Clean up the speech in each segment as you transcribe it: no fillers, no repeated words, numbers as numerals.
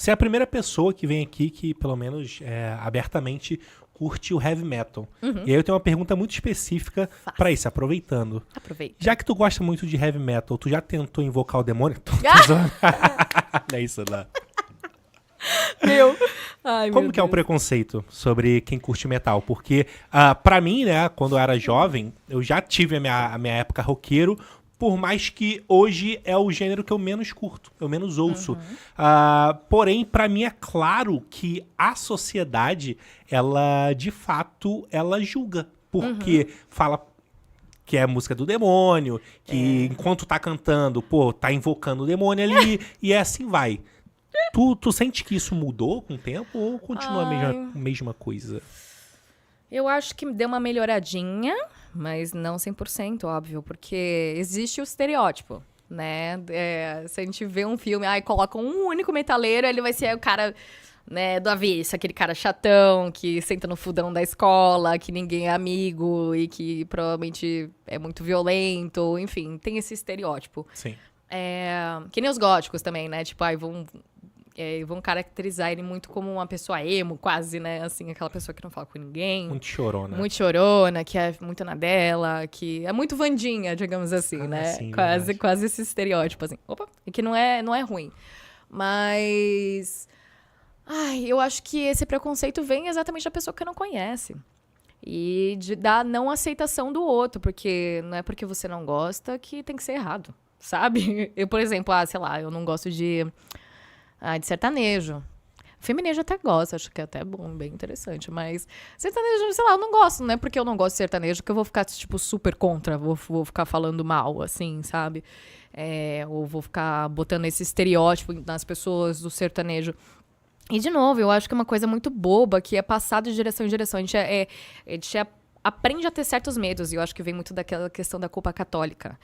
Você é a primeira pessoa que vem aqui que, pelo menos, abertamente curte o heavy metal. E aí eu tenho uma pergunta muito específica pra isso, aproveitando. Aproveita. Já que tu gosta muito de heavy metal, tu já tentou invocar o demônio? Não é isso, não. Como Que é o preconceito sobre quem curte metal? Porque, pra mim, né, quando eu era jovem, eu já tive a minha época roqueiro, por mais que hoje é o gênero que eu menos curto, eu menos ouço. Porém, pra mim é claro que a sociedade, ela, de fato, ela julga. Porque fala que é música do demônio, que enquanto tá cantando, tá invocando o demônio ali, e assim vai. Tu sente que isso mudou com o tempo ou continua a mesma coisa? Eu acho que deu uma melhoradinha, mas não 100%, óbvio, porque existe o estereótipo, né? Se a gente vê um filme, coloca um único metaleiro, ele vai ser o cara, né, do avesso, aquele cara chatão, que senta no fundão da escola, que ninguém é amigo e que provavelmente é muito violento, enfim, tem esse estereótipo. Sim. Que nem os góticos também, né? Tipo, vão caracterizar ele muito como uma pessoa emo, quase, né? Assim, aquela pessoa que não fala com ninguém. Muito chorona. Muito chorona, que é muito na dela, que é muito Wandinha, digamos assim, né? Sim, quase esse estereótipo, assim. Opa, e que não é ruim. Mas... eu acho que esse preconceito vem exatamente da pessoa que não conhece. E da não aceitação do outro, porque não é porque você não gosta que tem que ser errado, sabe? Eu, por exemplo, sei lá, eu não gosto de sertanejo. Feminejo até gosto, acho que é até bom, bem interessante. Mas sertanejo, sei lá, eu não gosto, não é porque eu não gosto de sertanejo que eu vou ficar, tipo, super contra, vou ficar falando mal, assim, sabe? Ou vou ficar botando esse estereótipo nas pessoas do sertanejo. E, de novo, eu acho que é uma coisa muito boba, que é passado de direção em direção. A gente aprende a ter certos medos, e eu acho que vem muito daquela questão da culpa católica.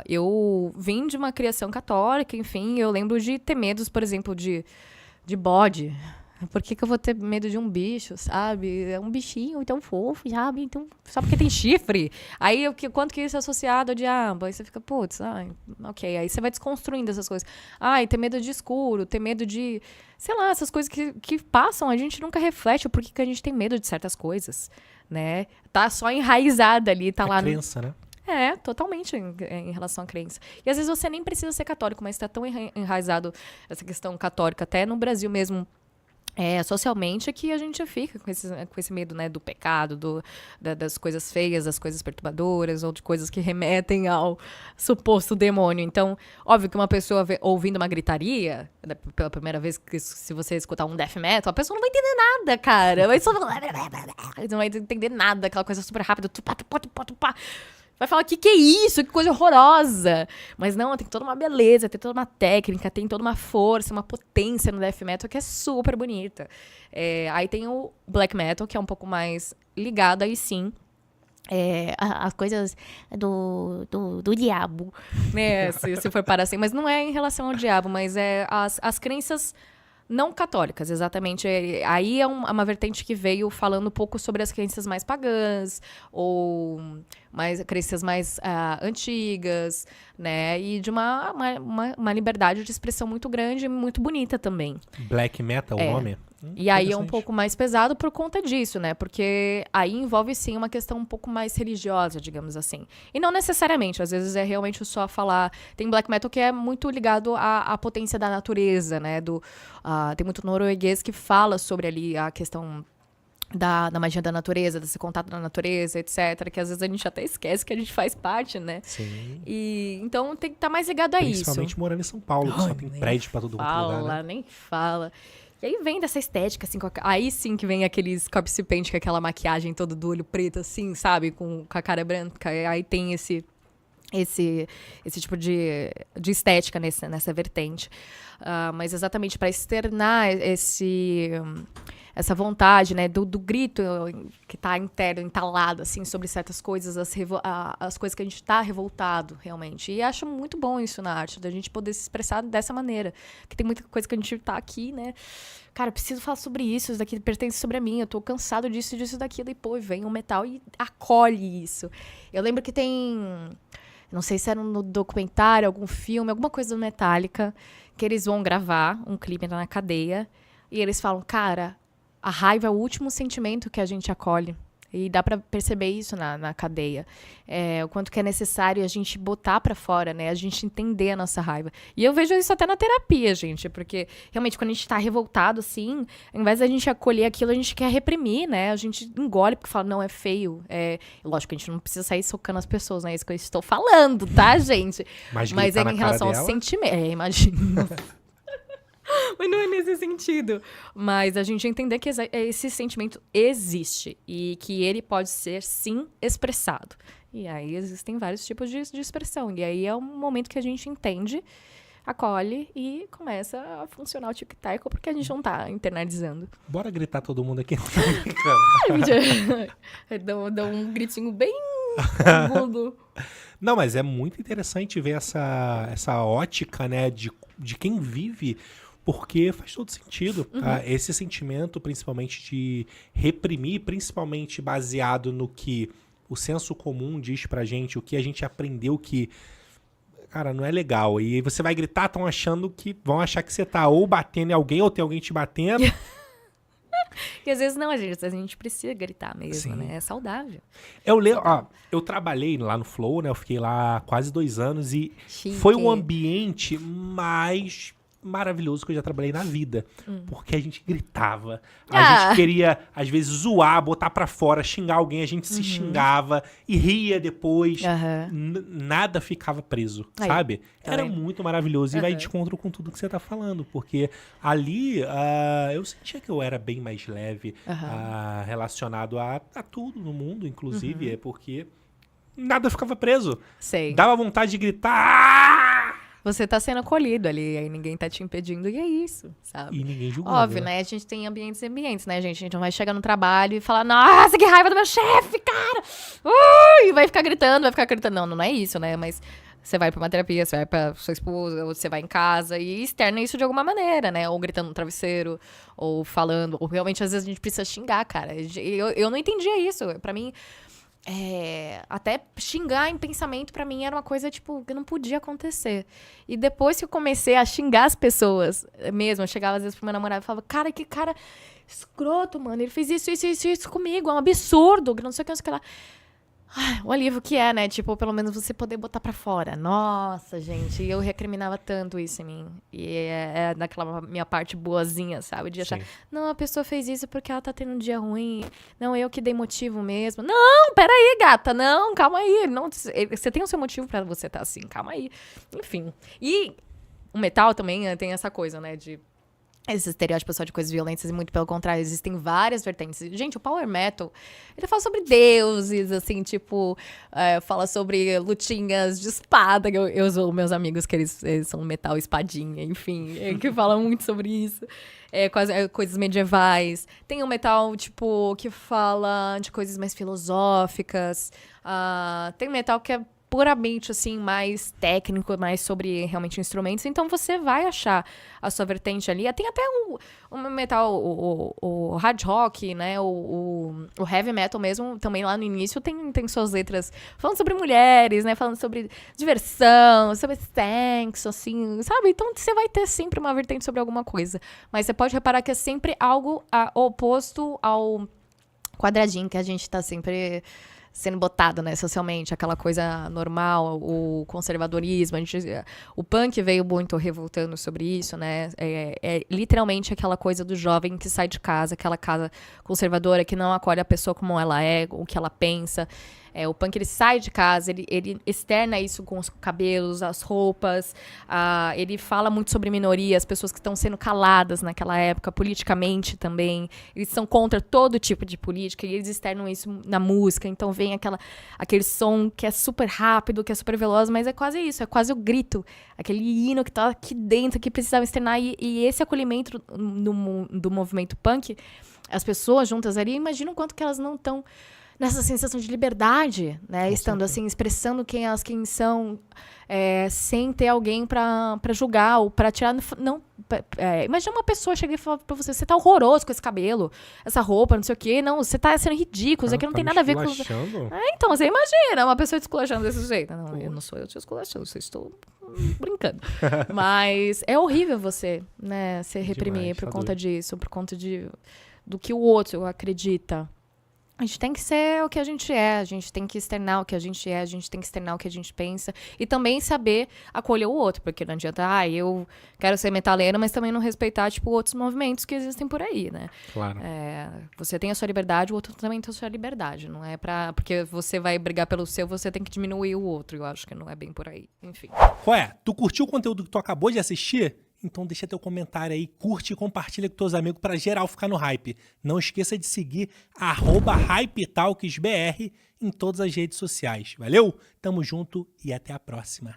Eu vim de uma criação católica, enfim, eu lembro de ter medos, por exemplo, de bode. Por que eu vou ter medo de um bicho, sabe? É um bichinho tão fofo, sabe? Então, só porque tem chifre. Aí, quanto que isso é associado ao diabo? Aí você fica, putz, ok. Aí você vai desconstruindo essas coisas. Ter medo de escuro, ter medo de... Sei lá, essas coisas que passam, a gente nunca reflete o porquê que a gente tem medo de certas coisas, né? Tá só enraizada ali, tá lá... crença, né? Totalmente em relação à crença. E às vezes você nem precisa ser católico, mas tá tão enraizado essa questão católica, até no Brasil mesmo, socialmente, que a gente fica com esse medo, né, do pecado, das coisas feias, das coisas perturbadoras, ou de coisas que remetem ao suposto demônio. Então, óbvio que uma pessoa ouvindo uma gritaria, pela primeira vez, que se você escutar um death metal, a pessoa não vai entender nada, cara. Não vai entender nada, aquela coisa super rápida, vai falar, que é isso? Que coisa horrorosa. Mas não, tem toda uma beleza, tem toda uma técnica, tem toda uma força, uma potência no death metal que é super bonita. Aí tem o black metal, que é um pouco mais ligado, aí sim, as coisas do diabo, né? Se for parar assim. Mas não é em relação ao diabo, mas as crenças não católicas, exatamente. Aí é uma vertente que veio falando um pouco sobre as crenças mais pagãs, ou crenças mais antigas, né? E de uma liberdade de expressão muito grande e muito bonita também. Black metal, o nome? E aí é um pouco mais pesado por conta disso, né? Porque aí envolve, sim, uma questão um pouco mais religiosa, digamos assim. E não necessariamente, às vezes é realmente só falar... Tem black metal que é muito ligado à potência da natureza, né? Tem muito norueguês que fala sobre ali a questão da magia da natureza, desse contato da natureza, etc. Que às vezes a gente até esquece que a gente faz parte, né? Sim. E então tem que estar mais ligado a isso. Principalmente morando em São Paulo, que só tem prédio pra todo lugar, né? Nem fala. E aí vem dessa estética, assim, aí sim que vem aqueles corpse paint, com aquela maquiagem toda do olho preto, assim, sabe? Com a cara branca. Aí tem esse tipo de estética nessa vertente. Mas exatamente para externar essa vontade, né, do grito que tá entalado, assim, sobre certas coisas, as coisas que a gente tá revoltado, realmente. E acho muito bom isso na arte, da gente poder se expressar dessa maneira. Porque tem muita coisa que a gente tá aqui, né, cara, eu preciso falar sobre isso daqui pertence sobre a mim, eu tô cansado disso, daquilo, e pô, vem o metal e acolhe isso. Eu lembro que tem... não sei se era no documentário, algum filme, alguma coisa do Metallica, que eles vão gravar um clipe na cadeia, e eles falam, cara, a raiva é o último sentimento que a gente acolhe. E dá pra perceber isso na cadeia. O quanto que é necessário a gente botar pra fora, né? A gente entender a nossa raiva. E eu vejo isso até na terapia, gente. Porque, realmente, quando a gente tá revoltado, assim, ao invés da gente acolher aquilo, a gente quer reprimir, né? A gente engole porque fala, não, é feio. Lógico que a gente não precisa sair socando as pessoas, não é isso que eu estou falando, tá, gente? Mas é em relação ao sentimento. Imagina. Mas não é nesse sentido. Mas a gente entender que esse sentimento existe e que ele pode ser, sim, expressado. E aí existem vários tipos de expressão. E aí é um momento que a gente entende, acolhe e começa a funcionar o tic-tac, porque a gente não tá internalizando. Bora gritar todo mundo aqui. Dá um gritinho bem agudo. Não, mas é muito interessante ver essa ótica, né, de quem vive. Porque faz todo sentido. Esse sentimento, principalmente de reprimir, principalmente baseado no que o senso comum diz pra gente, o que a gente aprendeu que, cara, não é legal. E você vai gritar, vão achar que você tá ou batendo em alguém, ou tem alguém te batendo. E às vezes não, a gente precisa gritar mesmo, Sim. né? É saudável. Eu trabalhei lá no Flow, né? Eu fiquei lá quase 2 anos e Chique. foi o ambiente mais maravilhoso que eu já trabalhei na vida. Porque a gente gritava. A gente queria, às vezes, zoar, botar pra fora, xingar alguém. A gente se xingava e ria depois. Nada ficava preso, sabe? Era muito maravilhoso. E vai de encontro com tudo que você tá falando. Porque ali, eu sentia que eu era bem mais leve relacionado a tudo no mundo, inclusive. É porque nada ficava preso. Sei. Dava vontade de gritar. Você tá sendo acolhido ali, aí ninguém tá te impedindo, e é isso, sabe? E ninguém julgando. Óbvio, né? A gente tem ambientes e ambientes, né, gente? A gente não vai chegar no trabalho e falar, nossa, que raiva do meu chefe, cara! E vai ficar gritando. Não é isso, né? Mas você vai pra uma terapia, você vai pra sua esposa, ou você vai em casa e externa isso de alguma maneira, né? Ou gritando no travesseiro, ou falando, ou realmente às vezes a gente precisa xingar, cara. Eu não entendia isso. Pra mim, até xingar em pensamento pra mim era uma coisa, tipo, que não podia acontecer. E depois que eu comecei a xingar as pessoas, mesmo, eu chegava às vezes pro meu namorado e falava, cara, que cara escroto, mano, ele fez isso comigo, é um absurdo, não sei o que, não sei o que lá. O alívio que é, né? Tipo, pelo menos você poder botar pra fora. Nossa, gente, eu recriminava tanto isso em mim. E é daquela minha parte boazinha, sabe? De achar, não, a pessoa fez isso porque ela tá tendo um dia ruim. Não, eu que dei motivo mesmo. Não, peraí, gata, não, calma aí. Não, você tem o seu motivo pra você estar assim, calma aí. Enfim. E o metal também tem essa coisa, né? De esse estereótipo só de coisas violentas, e muito pelo contrário, existem várias vertentes. Gente, o power metal, ele fala sobre deuses, assim, tipo, fala sobre lutinhas de espada. Eu sou meus amigos que eles são metal espadinha, enfim, que falam muito sobre isso. Coisas medievais. Tem um metal, tipo, que fala de coisas mais filosóficas. Tem metal que é puramente, assim, mais técnico, mais sobre, realmente, instrumentos. Então, você vai achar a sua vertente ali. Tem até um metal, o hard rock, né? O heavy metal mesmo, também lá no início, tem suas letras falando sobre mulheres, né? Falando sobre diversão, sobre sexo, assim, sabe? Então, você vai ter sempre uma vertente sobre alguma coisa. Mas você pode reparar que é sempre algo oposto ao quadradinho que a gente tá sempre sendo botado, né, socialmente, aquela coisa normal, o conservadorismo. O punk veio muito revoltando sobre isso, né? Literalmente aquela coisa do jovem que sai de casa, aquela casa conservadora que não acolhe a pessoa como ela é, o que ela pensa. O punk, ele sai de casa, ele externa isso com os cabelos, as roupas. Ele fala muito sobre minorias, pessoas que estão sendo caladas naquela época, politicamente também. Eles são contra todo tipo de política e eles externam isso na música. Então vem aquele som que é super rápido, que é super veloz, mas é quase isso, é quase o grito. Aquele hino que tá aqui dentro, que precisava externar. E esse acolhimento do movimento punk, as pessoas juntas ali, imagina o quanto que elas não estão nessa sensação de liberdade, né? Com Estando certeza. assim, expressando quem são, sem ter alguém pra julgar ou pra tirar. Não, imagina uma pessoa chegar e falar pra você: você tá horroroso com esse cabelo, essa roupa, não sei o quê. Não, você tá sendo ridículo, isso aqui não Tá tem me nada a ver com. esculachando? Então, você imagina uma pessoa te esculachando desse jeito. Não, eu não sou eu te esculachando, eu estou brincando. Mas é horrível você, né, se reprimir Demais, por tá conta doido. disso, por conta do que o outro acredita. A gente tem que ser o que a gente é, a gente tem que externar o que a gente é, a gente tem que externar o que a gente pensa e também saber acolher o outro, porque não adianta, eu quero ser metaleiro, mas também não respeitar, tipo, outros movimentos que existem por aí, né? Claro. Você tem a sua liberdade, o outro também tem a sua liberdade, não é porque você vai brigar pelo seu, você tem que diminuir o outro, eu acho que não é bem por aí, enfim. Qual é? Tu curtiu o conteúdo que tu acabou de assistir? Então deixa teu comentário aí, curte e compartilha com teus amigos pra geral ficar no hype. Não esqueça de seguir @HypeTalksBR em todas as redes sociais. Valeu? Tamo junto e até a próxima.